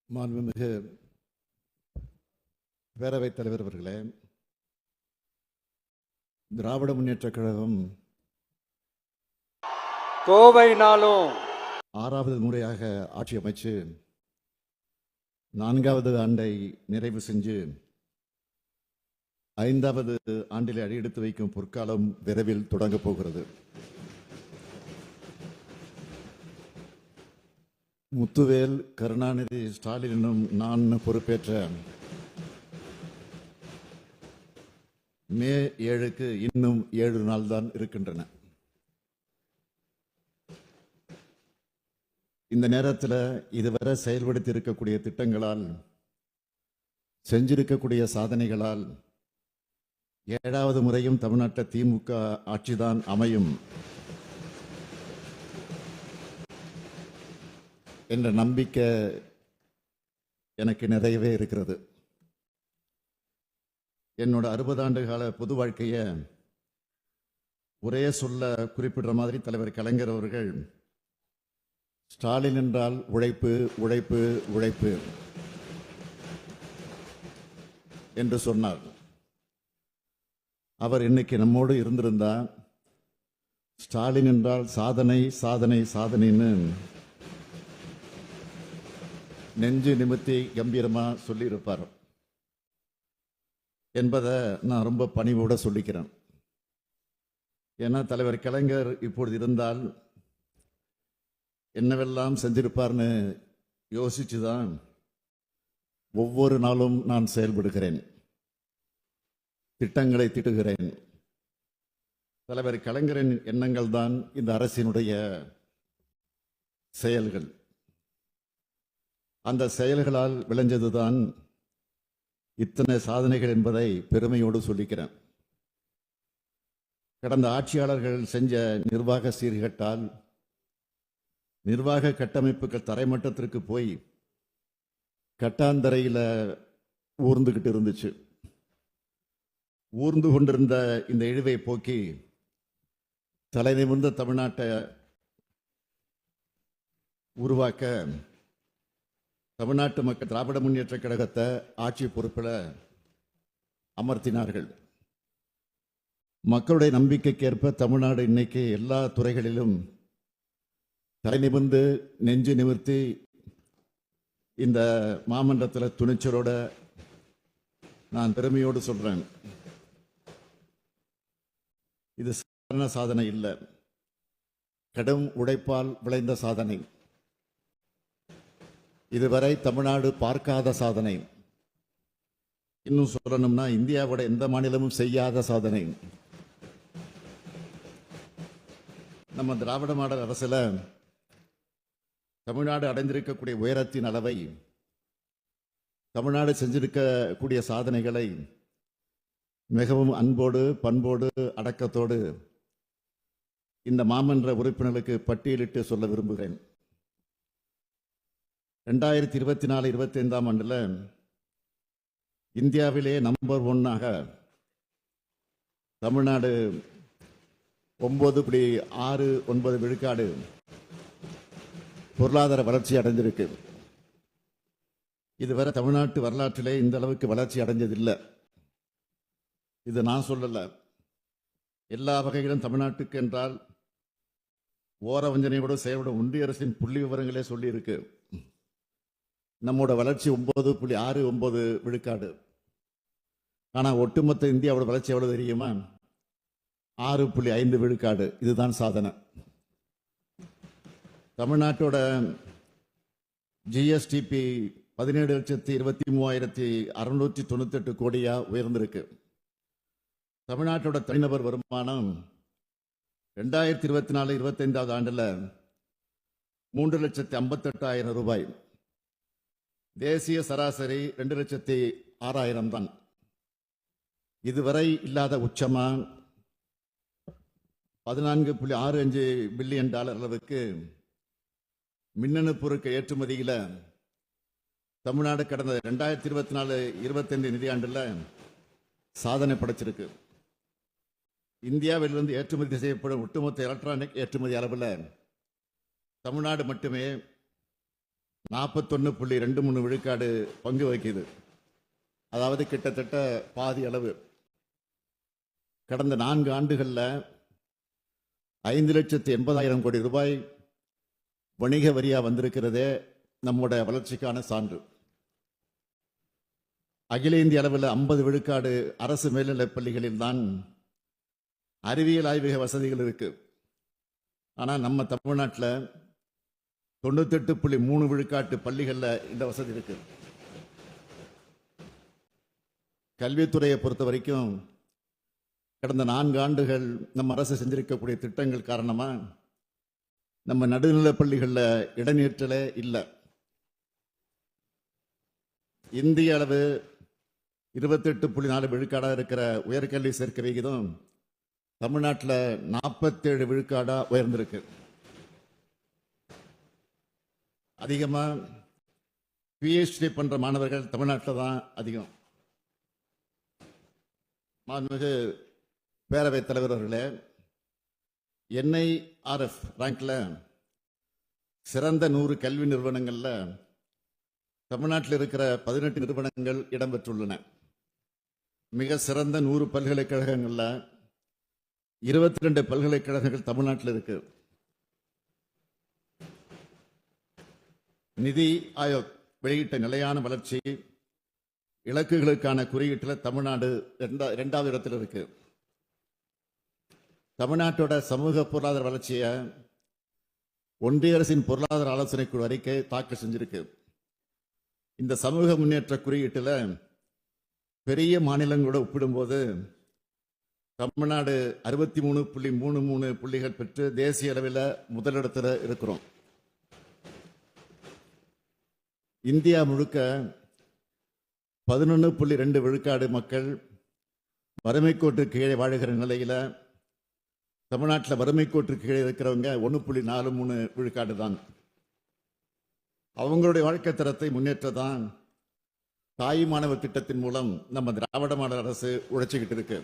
மாண்புமிகு பேரவைத் தலைவர் அவர்களே, திராவிட முன்னேற்றக் கழகம் கோவைனாலும் 6வது முறையாக ஆட்சி அமைச்சு 4வது ஆண்டை நிறைவு செஞ்சு 5வது ஆண்டில் அடியெடுத்து வைக்கும் பொற்காலம் விரைவில் தொடங்கப் போகிறது. முத்துவேல், கருணாநிதி, ஸ்டாலினும் நான் பொறுப்பேற்ற மே 7க்கு இன்னும் 7 நாள் தான் இருக்கின்றன. இந்த நேரத்தில் இதுவரை செயல்படுத்தி இருக்கக்கூடிய திட்டங்களால், செஞ்சிருக்கக்கூடிய சாதனைகளால் 7வது முறையும் தமிழ்நாட்டில் திமுக ஆட்சிதான் அமையும் என்ற நம்பிக்கை எனக்கு நிறையவே இருக்கிறது. என்னோட 60 ஆண்டு கால பொது வாழ்க்கையை ஒரே சொல்ல குறிப்பிடுற மாதிரி தலைவர் கலைஞர் அவர்கள் ஸ்டாலின் என்றால் உழைப்பு உழைப்பு உழைப்பு என்று சொன்னார். அவர் இன்னைக்கு நம்மோடு இருந்திருந்தா ஸ்டாலின் என்றால் சாதனை சாதனை சாதனைன்னு நெஞ்சு நிமித்தி கம்பீரமா சொல்லியிருப்பார் என்பதை நான் ரொம்ப பணிவோடு சொல்லிக்கிறேன். ஏன்னா தலைவர் கலைஞர் இப்பொழுது இருந்தால் என்னவெல்லாம் செஞ்சிருப்பார்னு யோசிச்சு தான் ஒவ்வொரு நாளும் நான் செயல்படுகிறேன், திட்டங்களை தீட்டுகிறேன். தலைவர் கலைஞரின் எண்ணங்கள் தான் இந்த அரசினுடைய செயல்கள். அந்த செயல்களால் விளைஞ்சதுதான் இத்தனை சாதனைகள் என்பதை பெருமையோடு சொல்லிக்கிறேன். கடந்த ஆட்சியாளர்கள் செஞ்ச நிர்வாக சீர்கேட்டால் நிர்வாக கட்டமைப்புகள் தரைமட்டத்திற்கு போய் கட்டாந்தரையில் ஊர்ந்துகிட்டு இருந்துச்சு. ஊர்ந்து கொண்டிருந்த இந்த இழிவை போக்கி தலை நிமிர்ந்த தமிழ்நாட்டை உருவாக்க தமிழ்நாட்டு மக்கள் திராவிட முன்னேற்ற கழகத்தை ஆட்சி பொறுப்பில் அமர்த்தினார்கள். மக்களுடைய நம்பிக்கைக்கேற்ப தமிழ்நாடு இன்னைக்கு எல்லா துறைகளிலும் தலை நிமிர்ந்து நெஞ்சு நிமிர்த்தி இந்த மாமன்றத்தில் துணிச்சலோட நான் பெருமையோடு சொல்றேன். இது சாதாரண சாதனை இல்லை, கடும் உழைப்பால் விளைந்த சாதனை. இதுவரை தமிழ்நாடு பார்க்காத சாதனை. இன்னும் சொல்லணும்னா இந்தியாவோட எந்த மாநிலமும் செய்யாத சாதனை. நம்ம திராவிட மாடல் அரசுல தமிழ்நாடு அடைந்திருக்கக்கூடிய உயரத்தின் அளவை, தமிழ்நாடு செஞ்சிருக்கக்கூடிய சாதனைகளை மிகவும் அன்போடு பண்போடு அடக்கத்தோடு இந்த மாமன்ற உறுப்பினர்களுக்கு பட்டியலிட்டு சொல்ல விரும்புகிறேன். 2024-25 ஆண்டில் இந்தியாவிலே நம்பர் 1 தமிழ்நாடு 9.69 விழுக்காடு பொருளாதார வளர்ச்சி அடைஞ்சிருக்கு. இதுவரை தமிழ்நாட்டு வரலாற்றிலே இந்த அளவுக்கு வளர்ச்சி அடைஞ்சதில்லை. இது நான் சொல்லல, எல்லா வகையிலும் தமிழ்நாட்டுக்கு என்றால் ஓர வஞ்சனையோடு செயல்படும் ஒன்றிய அரசின் புள்ளி விவரங்களே சொல்லி இருக்கு. நம்மோட வளர்ச்சி 9.69 விழுக்காடு. ஆனால் ஒட்டுமொத்த இந்தியாவோட வளர்ச்சி எவ்வளவு தெரியுமா? 6.5 விழுக்காடு. இதுதான் சாதனை. தமிழ்நாட்டோட ஜிஎஸ்டிபி 17,23,698 கோடியா உயர்ந்திருக்கு. தமிழ்நாட்டோட தனிநபர் வருமானம் 2024-25 ஆண்டில் 3,58,000 ரூபாய். தேசிய சராசரி 2,06,000 தான். இதுவரை இல்லாத உச்சமா $14.65 பில்லியன் அளவுக்கு மின்னணு பொருட்கள் ஏற்றுமதியில் தமிழ்நாடு கடந்த 2024-25 நிதியாண்டில் சாதனை படைச்சிருக்கு. இந்தியாவிலிருந்து ஏற்றுமதி செய்யப்படும் ஒட்டுமொத்த எலக்ட்ரானிக் ஏற்றுமதி அளவில் தமிழ்நாடு மட்டுமே 41.23 விழுக்காடு பங்கு வகிக்குது. அதாவது கிட்டத்தட்ட பாதி அளவு. கடந்த 4 ஆண்டுகளில் 5,80,000 கோடி ரூபாய் வணிக வரியா வந்திருக்கிறதே நம்முடைய வளர்ச்சிக்கான சான்று. அகில இந்திய அளவில் 50 விழுக்காடு அரசு மேல்நிலைப் பள்ளிகளில் தான் அறிவியல் ஆய்வக வசதிகள் இருக்கு. ஆனால் நம்ம தமிழ்நாட்டில் 98.3 விழுக்காட்டு பள்ளிகளில் இந்த வசதி இருக்கு. கல்வித்துறையை பொறுத்த வரைக்கும் கடந்த 4 ஆண்டுகள் நம்ம அரசு செஞ்சிருக்கக்கூடிய திட்டங்கள் காரணமா நம்ம நடுநிலைப் பள்ளிகளில் இடைநிற்றலே இல்லை. இந்திய அளவு 28.4 விழுக்காடாக இருக்கிற உயர்கல்வி சேர்க்கை விகிதம் தமிழ்நாட்டில் 47 விழுக்காடா உயர்ந்திருக்கு. அதிகமாக பிஹெச்டி பண்ற மாணவர்கள் தமிழ்நாட்டில் தான் அதிகம். மாண்புமிகு பேரவைத் தலைவர் அவர்களே, NIRF ரேங்க்ல சிறந்த 100 கல்வி நிறுவனங்கள்ல தமிழ்நாட்டில் இருக்கிற 18 நிறுவனங்கள் இடம்பெற்றுள்ளன. மிக சிறந்த 100 பல்கலைக்கழகங்கள்ல 22 பல்கலைக்கழகங்கள் தமிழ்நாட்டில் இருக்கு. நிதி ஆயோக் வெளியிட்ட நிலையான வளர்ச்சி இலக்குகளுக்கான குறியீட்டில் தமிழ்நாடு 2வது இடத்தில் இருக்கு. தமிழ்நாட்டோட சமூக பொருளாதார வளர்ச்சியை ஒன்றிய அரசின் பொருளாதார ஆலோசனை குழு அறிக்கை தாக்கல் செஞ்சிருக்கு. இந்த சமூக முன்னேற்ற குறியீட்டில் பெரிய மாநிலங்களோட ஒப்பிடும்போது தமிழ்நாடு 63.33 புள்ளிகள் பெற்று தேசிய அளவில் முதலிடத்தில் இருக்கிறோம். இந்தியா முழுக்க 11.2 விழுக்காடு மக்கள் வறுமை கோட்டு கீழே வாழுகிற நிலையில தமிழ்நாட்டில் வறுமை கோட்டு கீழே இருக்கிறவங்க 1.43 விழுக்காடு தான். அவங்களுடைய வாழ்க்கை தரத்தை முன்னேற்றதான் தாய் மாணவர் திட்டத்தின் மூலம் நம்ம திராவிட மாடல் அரசு உழைச்சிக்கிட்டு இருக்கு.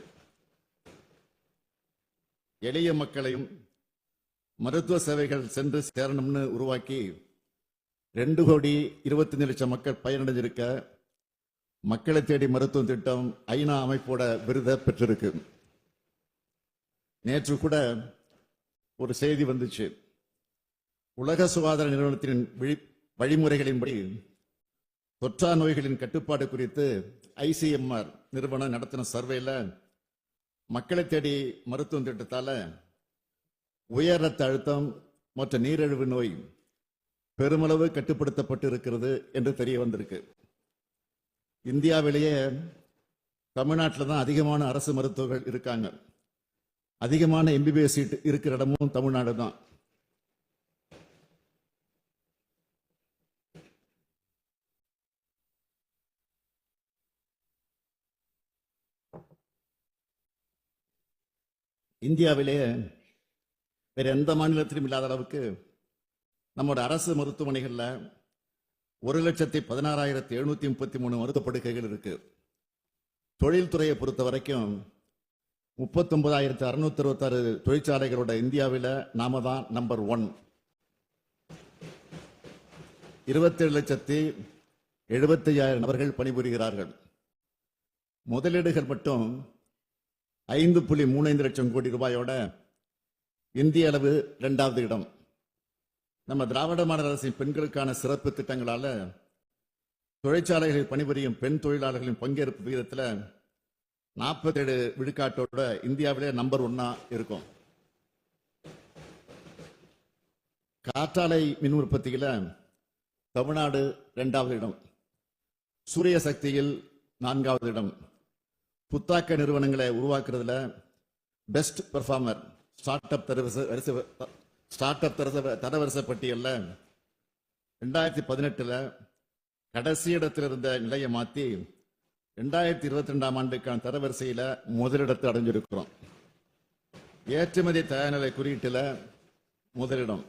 எளிய மக்களையும் மருத்துவ சேவைகள் சென்று சேரணும்னு உருவாக்கி 2,25,00,000 மக்கள் பயனடைஞ்சிருக்க மக்களை தேடி மருத்துவ திட்டம் ஐநா அமைப்போட விருதை பெற்றிருக்கு. நேற்று கூட ஒரு செய்தி வந்துச்சு. உலக சுகாதார நிறுவனத்தின் வழிமுறைகளின்படி தொற்றா நோய்களின் கட்டுப்பாடு குறித்து ICMR நிறுவனம் நடத்தின சர்வேல மக்களை தேடி மருத்துவ திட்டத்தால உயர் ரத்த அழுத்தம் மற்றும் நீரிழிவு நோய் பெருமளவு கட்டுப்படுத்தப்பட்டு இருக்கிறது என்று தெரிய வந்திருக்கு. இந்தியாவிலேயே தமிழ்நாட்டில் தான் அதிகமான அரசு மருத்துவர்கள் இருக்காங்க. அதிகமான MBBS சீட் இருக்கிற இடமும் தமிழ்நாடு தான். இந்தியாவிலேயே வேற எந்த மாநிலத்திலும் இல்லாத அளவுக்கு நம்மோட அரசு மருத்துவமனைகள்ல 1,16,733 மருத்துவ படுக்கைகள் இருக்கு. தொழில்துறையை பொறுத்த வரைக்கும் 39,666 தொழிற்சாலைகளோட இந்தியாவில் நாம தான் நம்பர் 1. 27,75,000 நபர்கள் பணிபுரிகிறார்கள். முதலீடுகள் மட்டும் 5.35 லட்சம் கோடி ரூபாயோட இந்திய அளவு 2வது இடம். நம்ம திராவிட மாடல் அரசின் பெண்களுக்கான சிறப்பு திட்டங்களால தொழிற்சாலைகளில் பணிபுரியும் பெண் தொழிலாளர்களின் பங்கேற்பு விகிதத்தில் 47 விழுக்காட்டோட இந்தியாவிலே நம்பர் 1 இருக்கும். காற்றாலை மின் உற்பத்தியில தமிழ்நாடு 2வது இடம். சூரிய சக்தியில் 4வது இடம். புத்தாக்க நிறுவனங்களை உருவாக்குறதுல பெஸ்ட் பெர்ஃபார்மர் ஸ்டார்ட் அப் தரவரிசை பட்டியலில் 2018 கடைசி இடத்தில் இருந்த நிலையை மாற்றி 2022 ஆண்டுக்கான தரவரிசையில் முதலிடத்தை அடைஞ்சிருக்கிறோம். ஏற்றுமதி தயார்நிலை குறியீட்டில் முதலிடம்.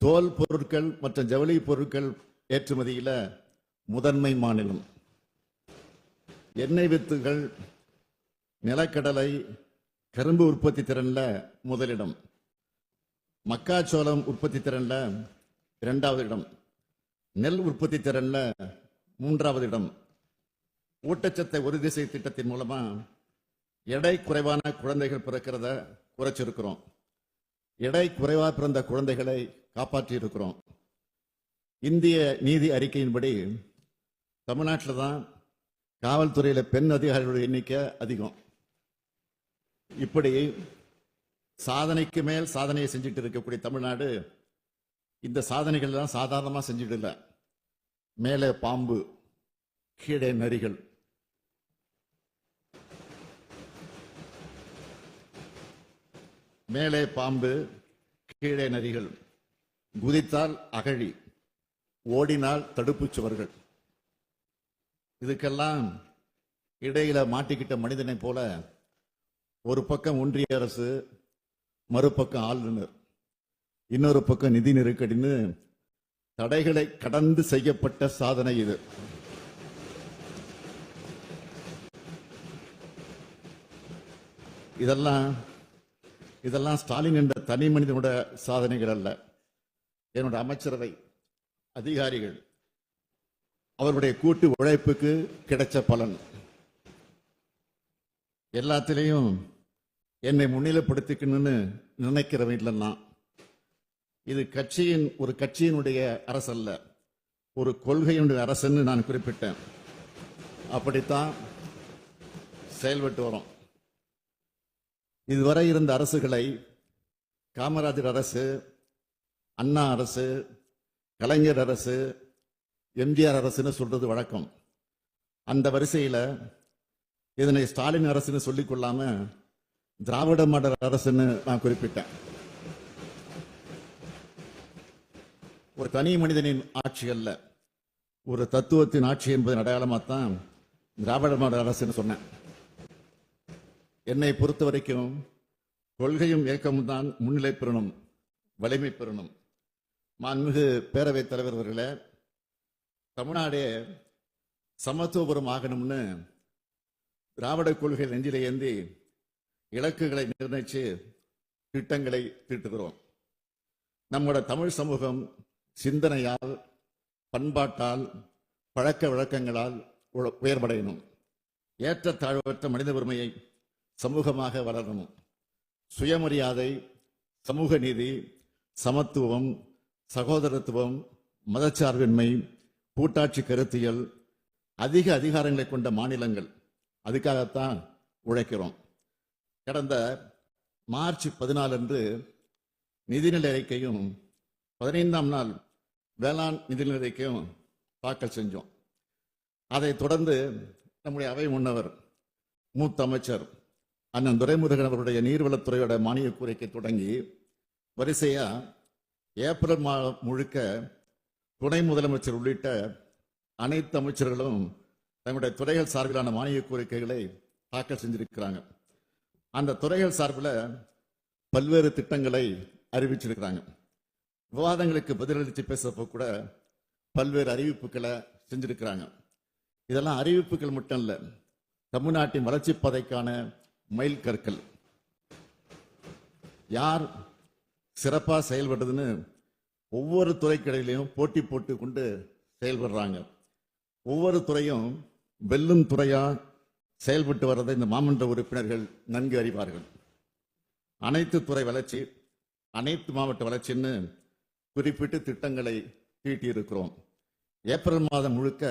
தோல் பொருட்கள் மற்றும் ஜவுளி பொருட்கள் ஏற்றுமதியில் முதன்மை மாநிலம். எண்ணெய் வித்துகள், நிலக்கடலை, கரும்பு உற்பத்தி திறன்ல முதலிடம். மக்காச்சோளம் உற்பத்தி திறன்ல 2வது இடம். நெல் உற்பத்தி திறன்ல 3வது இடம். ஊட்டச்சத்தை உறுதி செய்யும் திட்டத்தின் மூலமா எடை குறைவான குழந்தைகள் பிறக்கிறத குறைச்சிருக்கிறோம். எடை குறைவா பிறந்த குழந்தைகளை காப்பாற்றி இருக்கிறோம். இந்திய நீதி அறிக்கையின்படி தமிழ்நாட்டில் தான் காவல்துறையில பெண் அதிகாரிகளுடைய எண்ணிக்கை அதிகம். இப்படி சாதனைக்கு மேல் சாதனையை செஞ்சுட்டு இருக்கக்கூடிய தமிழ்நாடு இந்த சாதனைகள் எல்லாம் சாதாரணமா செஞ்சுட்டு இல்லை. மேலே பாம்பு, கீழே நரிகள். மேலே பாம்பு, கீழே நரிகள். குதித்தால் அகழி, ஓடினால் தடுப்புச் சுவர்கள். இதுக்கெல்லாம் இடையில மாட்டிக்கிட்ட மனிதனை போல ஒரு பக்கம் ஒன்றிய அரசு, மறுபக்கம் ஆளுநர், இன்னொரு பக்கம் நிதி நெருக்கடின்னு தடைகளை கடந்து செய்யப்பட்ட சாதனை இது. இதெல்லாம் ஸ்டாலின் என்ற தனி மனிதனோட சாதனைகள் அல்ல. என்னோட அமைச்சரவை அதிகாரிகள் அவருடைய கூட்டு உழைப்புக்கு கிடைச்ச பலன். எல்லாத்திலையும் என்னை முன்னிலைப்படுத்திக்கணும்னு நினைக்கிறவன் இல்லைன்னா இது ஒரு கட்சியினுடைய அரசு அல்ல, ஒரு கொள்கையினுடைய அரசுன்னு நான் குறிப்பிட்டேன். அப்படித்தான் செயல்பட்டு வரோம். இதுவரை இருந்த அரசுகளை காமராஜர் அரசு, அண்ணா அரசு, கலைஞர் அரசு, எம்ஜிஆர் அரசுன்னு சொல்றது வழக்கம். அந்த வரிசையில இதனை ஸ்டாலின் அரசுன்னு சொல்லிக் கொள்ளாம திராவிட மாடல் அரசுன்னு நான் குறிப்பிட்டேன். ஒரு தனி மனிதனின் ஆட்சி அல்ல, ஒரு தத்துவத்தின் ஆட்சி என்பதன் அடையாளமாத்தான் திராவிட மாடல் அரசுன்னு சொன்னேன். என்னை பொறுத்த வரைக்கும் கொள்கையும் இயக்கமும் தான் முன்னிலை பெறணும், வலிமை பெறணும். மாண்புமிகு பேரவைத் தலைவர் அவர்களே, தமிழ்நாடே சமத்துவபுரம் ஆகணும்னு திராவிட கொள்கை நெஞ்சிலே ஏந்தி இலக்குகளை நிர்ணயிச்சு திட்டங்களை தீட்டுகிறோம். நம்முடைய தமிழ் சமூகம் சிந்தனையால், பண்பாட்டால், பழக்க வழக்கங்களால் உயர்வடையணும். ஏற்ற தாழ்வற்ற மனித உரிமையை சமூகமாக வளரணும். சுயமரியாதை, சமூக நீதி, சமத்துவம், சகோதரத்துவம், மதச்சார்பின்மை, கூட்டாட்சி கருத்தியல், அதிக அதிகாரங்களை கொண்ட மாநிலங்கள். அதுக்காகத்தான் உழைக்கிறோம். கடந்த மார்ச் 14 அன்று நிதிநிலை அறிக்கையும் 15ஆம் நாள் வேளாண் நிதிநிலை அறிக்கையும் தாக்கல் செஞ்சோம். அதைத் தொடர்ந்து நம்முடைய அவை முன்னவர் மூத்த அமைச்சர் அண்ணன் துரைமுருகன் அவருடைய நீர்வளத்துறையோட மானிய கோரிக்கை தொடங்கி வரிசையா ஏப்ரல் மாதம் முழுக்க துணை முதலமைச்சர் உள்ளிட்ட அனைத்து அமைச்சர்களும் தங்களுடைய துறைகள் சார்பிலான மானிய கோரிக்கைகளை தாக்கல் செஞ்சிருக்கிறாங்க. அந்த துறைகள் சார்பில் பல்வேறு திட்டங்களை அறிவிச்சிருக்கிறாங்க. விவாதங்களுக்கு பதிலளித்து பேசப்போ கூட பல்வேறு அறிவிப்புகளை செஞ்சிருக்கிறாங்க. இதெல்லாம் அறிவிப்புகள் மட்டும் இல்ல, தமிழ்நாட்டின் வளர்ச்சி பாதைக்கான மைல் கற்கள். யார் சிறப்பா செயல்படுறதுன்னு ஒவ்வொரு துறைக்கிடையிலையும் போட்டி போட்டு கொண்டு செயல்படுறாங்க. ஒவ்வொரு துறையும் வெல்லும் துறையா செயல்பட்டு வர்றதை இந்த மாமன்ற உறுப்பினர்கள் நன்கு அறிவார்கள். அனைத்து துறை வளர்ச்சி, அனைத்து மாவட்ட வளர்ச்சின்னு குறிப்பிட்டு திட்டங்களை தீட்டியிருக்கிறோம். ஏப்ரல் மாதம் முழுக்க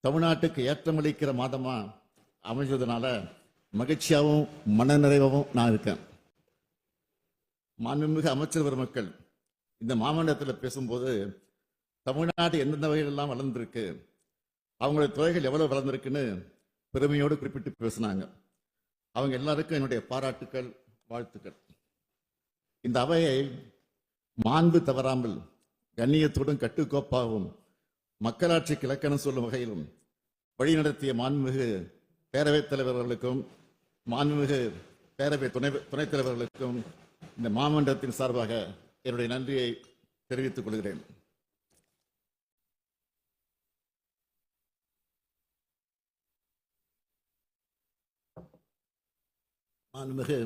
தமிழ்நாட்டுக்கு ஏற்றமளிக்கிற மாதமா அமைஞ்சதுனால மகிழ்ச்சியாகவும் மனநிறைவாகவும் நான் இருக்கேன். மாண்புமிகு அமைச்சர் பெருமக்கள் இந்த மாமன்றத்தில் பேசும்போது தமிழ்நாடு எந்தெந்த வகையிலெல்லாம் வளர்ந்திருக்கு, அவங்களுடைய துறைகள் எவ்வளவு வளர்ந்திருக்குன்னு பெருமையோடு குறிப்பிட்டு பேசினாங்க. அவங்க எல்லாருக்கும் என்னுடைய பாராட்டுக்கள், வாழ்த்துக்கள். இந்த அவையை மாண்பு தவறாமல் கண்ணியத்துடன் கட்டுக்கோப்பாகவும் மக்களாட்சிக்கு இலக்கணம் சொல்லும் வகையிலும் வழிநடத்திய மாண்புமிகு பேரவைத் தலைவர்களுக்கும் மாண்புமிகு பேரவை துணைத் தலைவர்களுக்கும் இந்த மாமன்றத்தின் சார்பாக என்னுடைய நன்றியை தெரிவித்துக் கொள்கிறேன். மாண்புமிகு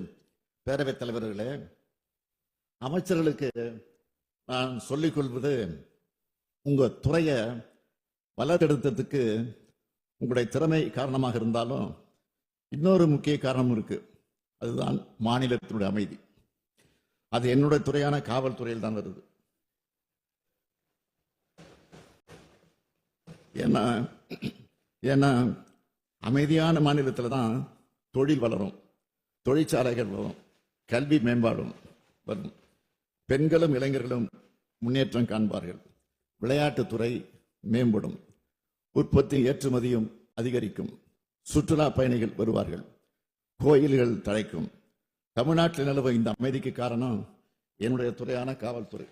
பேரவைத் தலைவர்களே, அமைச்சர்களுக்கு நான் சொல்லிக் கொள்வது உங்க துறையை வளர்த்தெடுத்ததுக்கு உங்களுடைய திறமை காரணமாக இருந்தாலும் இன்னொரு முக்கிய காரணம் இருக்கு. அதுதான் மாநிலத்தினுடைய அமைதி. அது என்னுடைய துறையான காவல்துறையில் தான் வருது. ஏன்னா அமைதியான மாநிலத்தில் தான் தொழில் வளரும், தொழிற்சாலைகள் வரும், கல்வி மேம்பாடும் வரும், பெண்களும் இளைஞர்களும் முன்னேற்றம் காண்பார்கள், விளையாட்டுத்துறை மேம்படும், உற்பத்தி ஏற்றுமதியும் அதிகரிக்கும், சுற்றுலா பயணிகள் வருவார்கள், கோயில்கள் தழைக்கும். தமிழ்நாட்டில் நிலவும் இந்த அமைதிக்கு காரணம் என்னுடைய துறையான காவல்துறை.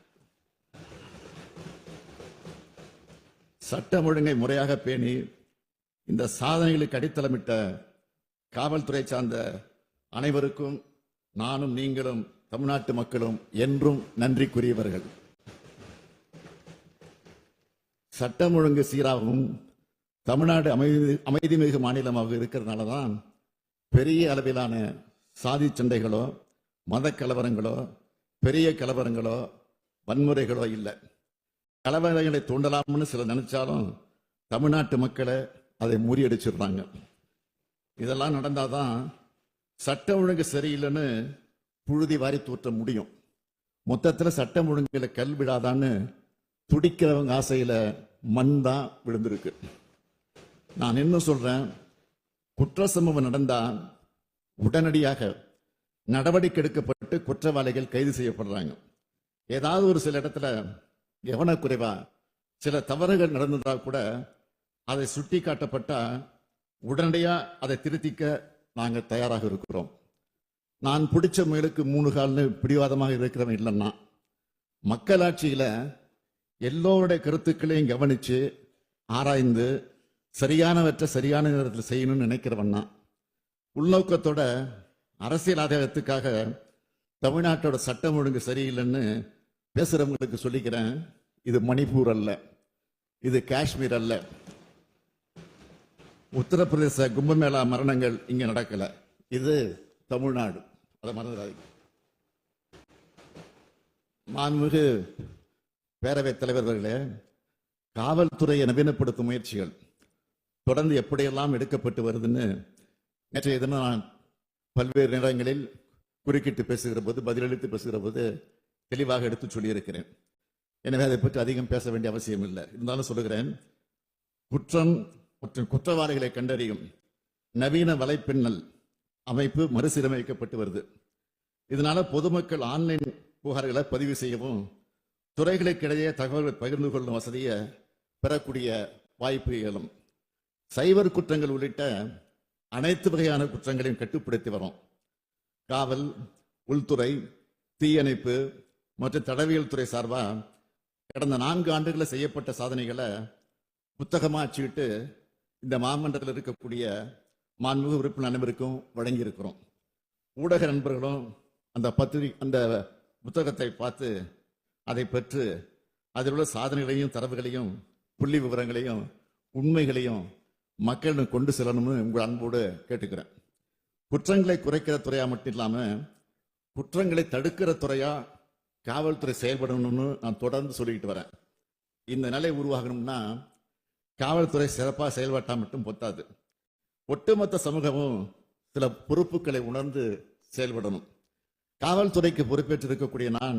சட்டம் ஒழுங்கை முறையாக பேணி இந்த சாதனைகளுக்கு அடித்தளமிட்ட காவல்துறை சார்ந்த அனைவருக்கும் நானும் நீங்களும் தமிழ்நாட்டு மக்களும் என்றும் நன்றிக்குரியவர்கள். சட்டம் ஒழுங்கு சீராகவும் தமிழ்நாடு அமைதி மிகு மாநிலமாக இருக்கிறதுனால தான் பெரிய அளவிலான சாதி சண்டைகளோ மத கலவரங்களோ பெரிய கலவரங்களோ வன்முறைகளோ இல்லை. கலவரங்களை தூண்டலாம்னு சிலர் நினைச்சாலும் தமிழ்நாட்டு மக்களை அதை முறியடிச்சிடுறாங்க. இதெல்லாம் நடந்தாதான் சட்டம் ஒழுங்கு சரியில்லைன்னு புழுதி வாரி தூற்ற முடியும். மொத்தத்தில் சட்டம் ஒழுங்குல கல் விழாதான்னு துடிக்கிறவங்க ஆசையில மண் தான் விழுந்திருக்கு. நான் என்ன சொல்றேன், குற்ற சம்பவம் நடந்தா உடனடியாக நடவடிக்கை எடுக்கப்பட்டு குற்றவாளிகள் கைது செய்யப்படுறாங்க. ஏதாவது ஒரு சில இடத்துல கவனக்குறைவா சில தவறுகள் நடந்ததா கூட அதை சுட்டி காட்டப்பட்டா உடனடியா அதை திருத்திக்க நாங்கள் தயாராக இருக்கிறோம். நான் பிடிச்ச முயலுக்கு 3 கால்னு பிடிவாதமாக இருக்கிறவன் இல்லைன்னா, மக்களாட்சியில எல்லோருடைய கருத்துக்களையும் கவனிச்சு ஆராய்ந்து சரியானவற்றை சரியான நேரத்தில் செய்யணும்னு நினைக்கிறவன்னா, உள்நோக்கத்தோட அரசியல் ஆதாயத்துக்காக தமிழ்நாட்டோட சட்டம் ஒழுங்கு சரியில்லைன்னு பேசுறவங்களுக்கு சொல்லிக்கிறேன், இது மணிப்பூர் அல்ல, இது காஷ்மீர் அல்ல, உத்தரப்பிரதேச கும்பமேளா மரணங்கள் இங்க நடக்கல, இது தமிழ்நாடு. அதை மறந்துடாதீங்க. மாண்புமிகு பேரவைத் தலைவர்களே, காவல்துறையை நவீனப்படுத்தும் முயற்சிகள் தொடர்ந்து எப்படியெல்லாம் எடுக்கப்பட்டு வருதுன்னு நேற்றைய தினம் நான் பல்வேறு நேரங்களில் குறுக்கிட்டு பேசுகிற போது, பதிலளித்து பேசுகிற போது தெளிவாக எடுத்து சொல்லியிருக்கிறேன். எனவே அதை பற்றி அதிகம் பேச வேண்டிய அவசியம் இல்லை. இருந்தாலும் சொல்லுகிறேன், குற்றம் மற்றும் குற்றவாளிகளை கண்டறியும் நவீன வலைப்பின்னல் அமைப்பு மறுசீரமைக்கப்பட்டு வருது. இதனால பொதுமக்கள் ஆன்லைன் புகார்களை பதிவு செய்யவும் துறைகளுக்கிடையே தகவல்களை பகிர்ந்து கொள்ளும் வசதியை பெறக்கூடிய வாய்ப்பு இயலும். சைபர் குற்றங்கள் உள்ளிட்ட அனைத்து வகையான குற்றங்களையும் கட்டுப்படுத்தி வரும். காவல், உள்துறை, தீயணைப்பு மற்றும் தடவியல் துறை சார்பா கடந்த 4 ஆண்டுகளில் செய்யப்பட்ட சாதனைகளை புத்தகமா அச்சிட்டு இந்த மாமன்றத்தில் இருக்கக்கூடிய மாண்புமிகு உறுப்பினர் அனைவருக்கும் வழங்கி இருக்கிறோம். ஊடக நண்பர்களும் அந்த புத்தகத்தை பார்த்து அதை பெற்று அதில் உள்ள சாதனைகளையும் தரவுகளையும் புள்ளி விவரங்களையும் உண்மைகளையும் மக்களிடம் கொண்டு செல்லணும்னு உங்கள் அன்போடு கேட்டுக்கிறேன். குற்றங்களை குறைக்கிற துறையா மட்டும் இல்லாம குற்றங்களை தடுக்கிற துறையா காவல்துறை செயல்படணும்னு நான் தொடர்ந்து சொல்லிட்டு வரேன். இந்த நிலை உருவாகணும்னா காவல்துறை சிறப்பாக செயல்பட்டா மட்டும் பொத்தாது, ஒட்டுமொத்த சமூகமும் சில பொறுப்புகளை உணர்ந்து செயல்படணும். காவல்துறைக்கு பொறுப்பேற்று இருக்கக்கூடிய நான்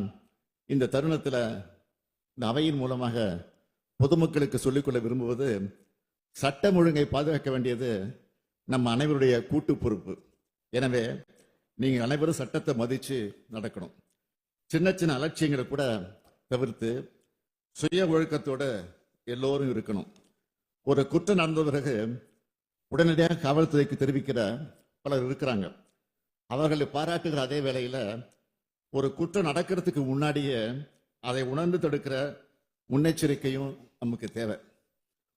இந்த தருணத்தில் இந்த அவையின் மூலமாக பொதுமக்களுக்கு சொல்லிக்கொள்ள விரும்புவது, சட்டம் ஒழுங்கை பாதுகாக்க வேண்டியது நம்ம அனைவருடைய கூட்டு பொறுப்பு. எனவே நீங்க அனைவரும் சட்டத்தை மதிச்சு நடக்கணும். சின்ன சின்ன அலட்சியங்களை கூட தவிர்த்து சுய ஒழுக்கத்தோட எல்லோரும் இருக்கணும். ஒரு குற்றம் நடந்த பிறகு உடனடியாக காவல்துறைக்கு தெரிவிக்கிற பலர் இருக்கிறாங்க. அவர்களை பாராட்டுகிற அதே வேளையில ஒரு குற்றம் நடக்கிறதுக்கு முன்னாடியே அதை உணர்ந்து தடுக்கிற முன்னெச்சரிக்கையும் நமக்கு தேவை.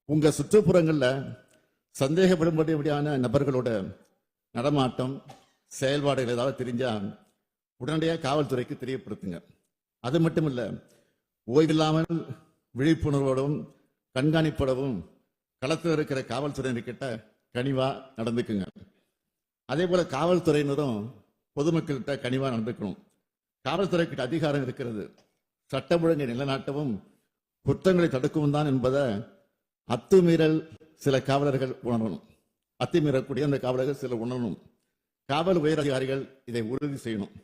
உங்க சுற்றுப்புறங்கள்ல சந்தேகப்படும்படியான நபர்களோட நடமாட்டம், செயல்பாடுகள் ஏதாவது தெரிஞ்சா உடனடியாக காவல்துறைக்கு தெரியப்படுத்துங்க. அது மட்டும் இல்ல, ஓய்வில்லாமல் விழிப்புணர்வோடும் கண்காணிப்போடவும் களத்தில் இருக்கிற காவல்துறையினர்கிட்ட கனிவா நடந்துக்குங்க. அதே போல காவல்துறையினரும் பொதுமக்கள்கிட்ட கனிவா நடந்துக்கணும். காவல்துறைக்கிட்ட அதிகாரம் இருக்கிறது. சட்டம் ஒழுங்கை நிலைநாட்டவும் குற்றங்களை தடுக்கவும் தான் என்பதை அத்துமீறல் சில காவலர்கள் உணரணும். அத்துமீறக்கூடிய அந்த காவலர்கள் சிலர் உணரணும். காவல் உயர் அதிகாரிகள் இதை உறுதி செய்யணும்.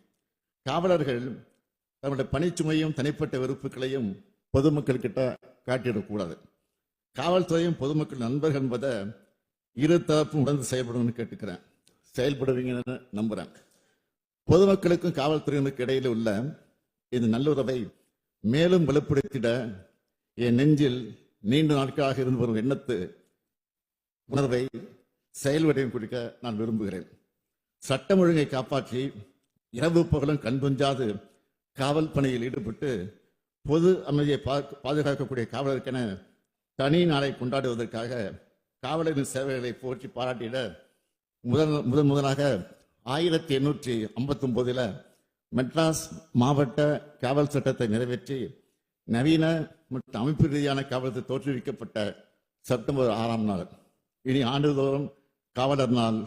காவலர்கள் தங்களுடைய பணிச்சுமையும் தனிப்பட்ட வெறுப்புகளையும் பொதுமக்கள் கிட்ட காட்டிடக்கூடாது. காவல்துறையும் பொதுமக்கள் நண்பர்கள் என்பதை இரு தரப்பும் உணர்ந்து செயல்படணும்னு கேட்டுக்கிறேன். செயல்படுவீங்கன்னு நம்புறேன். பொதுமக்களுக்கும் காவல்துறையினருக்கு இடையில உள்ள இந்த நல்லுறவை மேலும் வலுப்படுத்திட என் நெஞ்சில் நீண்ட நாட்களாக இருந்து வரும் எண்ணத்து உணர்வை செயல்வடையும் கொடுக்க நான் விரும்புகிறேன். சட்டம் ஒழுங்கை காப்பாற்றி இரவு பகலும் கண்பொஞ்சாது காவல் பணியில் ஈடுபட்டு பொது அமைதியை பாதுகாக்கக்கூடிய காவலருக்கென தனி நாளை கொண்டாடுவதற்காக காவலரின் சேவைகளை போற்றி பாராட்டிட முதலாக 1859 மெட்ராஸ் மாவட்ட காவல் சட்டத்தை நிறைவேற்றி நவீன மற்றும் அமைப்பு ரீதியான காவலத்தை தோற்றுவிக்கப்பட்ட செப்டம்பர் 6ஆம் நாள். இனி ஆண்டுதோறும் காவலர் நாள்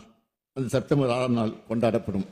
அந்த செப்டம்பர் 6ஆம் நாள் கொண்டாடப்படும்.